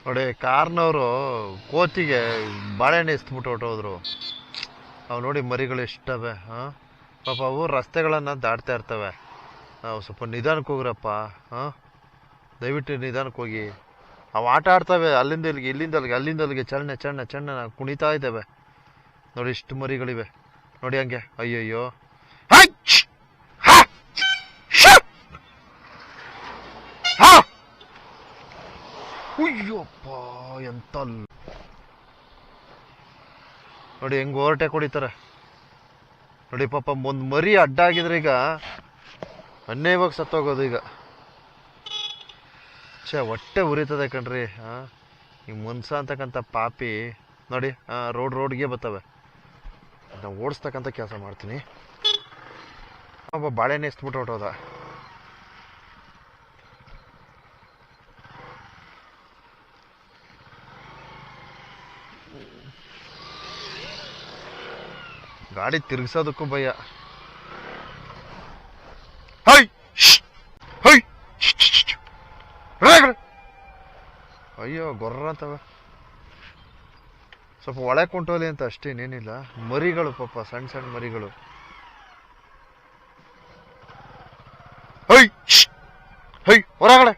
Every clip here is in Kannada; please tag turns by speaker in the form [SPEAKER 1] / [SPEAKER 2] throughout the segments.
[SPEAKER 1] ನೋಡಿ ಕಾರ್ನವರು ಕೋತಿಗೆ ಬಾಳೆಹಣ್ಣು ಎಸ್ಬಿಟ್ಟು ಹೊಟ್ಟೋದ್ರು. ಅವು ನೋಡಿ ಮರಿಗಳು ಎಷ್ಟವೆ. ಹಾಂ ಪಾಪ ಅವು ರಸ್ತೆಗಳನ್ನು ದಾಟ್ತಾ ಇರ್ತವೆ. ನಾವು ಸ್ವಲ್ಪ ನಿಧಾನಕ್ಕೆ ಹೋಗ್ರಪ್ಪ. ಹಾಂ ದಯವಿಟ್ಟು ನಿಧಾನಕ್ಕೆ ಹೋಗಿ. ಅವು ಆಟ ಆಡ್ತವೆ, ಅಲ್ಲಿಂದ ಇಲ್ಲಿಗೆ ಇಲ್ಲಿಂದ ಅಲ್ಲಿಗೆ ಅಲ್ಲಿಂದ ಅಲ್ಲಿಗೆ ಚಲನೆ ಚಣ್ಣ ಚಣ್ಣ ಕುಣಿತಾ ಇದ್ದಾವೆ. ನೋಡಿ ಇಷ್ಟು ಮರಿಗಳಿವೆ ನೋಡಿ ಹಂಗೆ. ಅಯ್ಯಯ್ಯೋ ಅಯ್ಯಪ್ಪ ಎಂತ ನೋಡಿ ಹೆಂಗ್ ಓವರ್ಟೇಕ್ ಹೊಡಿತಾರೆ ನೋಡಿ. ಪಾಪ ಒಂದು ಮರಿ ಅಡ್ಡ ಆಗಿದ್ರೆ ಈಗ ಅನ್ಯಾಯವಾಗ ಸತ್ತೋಗೋದು. ಈಗ ಹೊಟ್ಟೆ ಉರಿತದೆ ಕಣ್ರಿ. ಈ ಮುನ್ಸ ಅಂತಕ್ಕಂಥ ಪಾಪಿ ನೋಡಿ ರೋಡ್ಗೆ ಬರ್ತವೆ. ನಾವು ಓಡಿಸ್ತಕ್ಕಂಥ ಕೆಲಸ ಮಾಡ್ತೀನಿ. ಒಬ್ಬ ಬಾಳೆಹಣ್ಣು ಎಸ್ಬಿಟ್ಟು ಹೊಟ್ಟೋದ. ಗಾಡಿ ತಿರ್ಗಿಸೋದಕ್ಕೂ ಭಯ. ಅಯ್ಯೋ ಗೊರ್ರ ಅಂತವ. ಸ್ವಲ್ಪ ಒಳಗೆ ಕೊಂಟೋಲಿ ಅಂತ ಅಷ್ಟೇನೇನಿಲ್ಲ. ಮರಿಗಳು ಪಾಪ ಸಣ್ಣ ಸಣ್ಣ ಮರಿಗಳು. ಹೊರಗಡೆ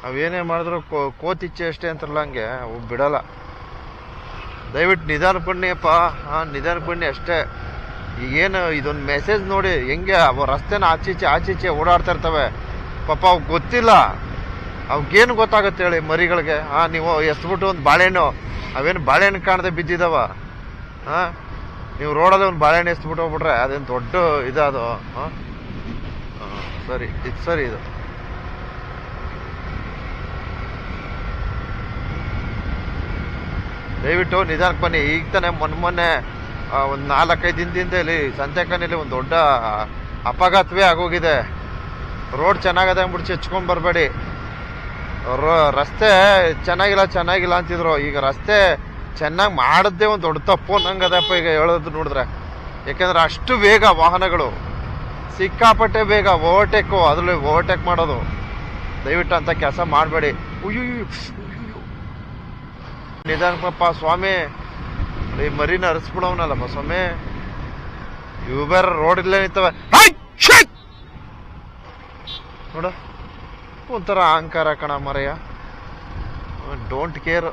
[SPEAKER 1] ಅವೇನೇ ಮಾಡಿದ್ರು ಕೋತಿಚ್ಚೆ ಅಷ್ಟೇ ಅಂತಾರಲ್ಲ ಹಂಗೆ ಅವು ಬಿಡಲ್ಲ. ದಯವಿಟ್ಟು ನಿಧಾನಕ್ಕೆ ಬನ್ನಿ ಅಪ್ಪ. ನಿಧಾನಕ್ಕೆ ಬನ್ನಿ ಅಷ್ಟೇ. ಈಗೇನು ಇದೊಂದು ಮೆಸೇಜ್ ನೋಡಿ ಹೆಂಗೆ ಅವು ರಸ್ತೆನ ಆಚೀಚೆ ಓಡಾಡ್ತಾ ಇರ್ತವೆ. ಪಾಪ ಅವು ಗೊತ್ತಿಲ್ಲ. ಅವಕ್ಕೇನು ಗೊತ್ತಾಗುತ್ತೆ ಹೇಳಿ ಮರಿಗಳಿಗೆ. ನೀವು ಎಸ್ಬಿಟ್ಟು ಒಂದು ಬಾಳೆಹಣ್ಣು, ಅವೇನು ಬಾಳೆಹಣ್ಣು ಕಾಣದೆ ಬಿದ್ದಿದ್ದಾವ. ನೀವು ರೋಡಲ್ಲಿ ಒಂದು ಬಾಳೆಹಣ್ಣು ಎಸ್ಬಿಟ್ಟು ಹೋಗ್ಬಿಟ್ರೆ ಅದೇನು ದೊಡ್ಡ ಇದದು. ಸರಿ ಇದು ಸರಿ ಇದು. ದಯವಿಟ್ಟು ನಿಧಾನಕ್ಕೆ ಬನ್ನಿ. ಈಗ ತಾನೇ ಮೊನ್ನೆ ಒಂದು 4-5 ದಿನದಿಂದ ಇಲ್ಲಿ ಸಂತೆಕನಲ್ಲಿ ಒಂದು ದೊಡ್ಡ ಅಪಘಾತವೇ ಆಗೋಗಿದೆ. ರೋಡ್ ಚೆನ್ನಾಗದೆ ಅಂದ್ಬಿಟ್ಟು ಹೆಚ್ಕೊಂಡ್ ಬರಬೇಡಿ. ರಸ್ತೆ ಚೆನ್ನಾಗಿಲ್ಲ ಅಂತಿದ್ರು. ಈಗ ರಸ್ತೆ ಚೆನ್ನಾಗಿ ಮಾಡದ್ದೇ ಒಂದು ದೊಡ್ಡ ತಪ್ಪು ಅನ್ನಂಗದಪ್ಪ ಈಗ ಹೇಳೋದು ನೋಡಿದ್ರೆ. ಯಾಕೆಂದ್ರೆ ಅಷ್ಟು ಬೇಗ ವಾಹನಗಳು, ಸಿಕ್ಕಾಪಟ್ಟೆ ಬೇಗ ಅದ್ರಲ್ಲಿ ಓವರ್ಟೇಕ್ ಮಾಡೋದು. ದಯವಿಟ್ಟು ಅಂತ ಕೆಲಸ ಮಾಡಬೇಡಿ. ನಿಧಾನಪ್ಪ ಸ್ವಾಮಿ. ಈ ಮರಿನ ಹರಿಸ್ಬಿಡವನಲ್ಲಪ್ಪ ಸ್ವಾಮಿ. ಇವು ಬೇರೆ ರೋಡ್ ಇಲ್ಲೇ ನಿಂತವೆ ನೋಡ. ಒಂಥರ ಅಹಂಕಾರ ಕಣ ಮರೆಯ. Don't care.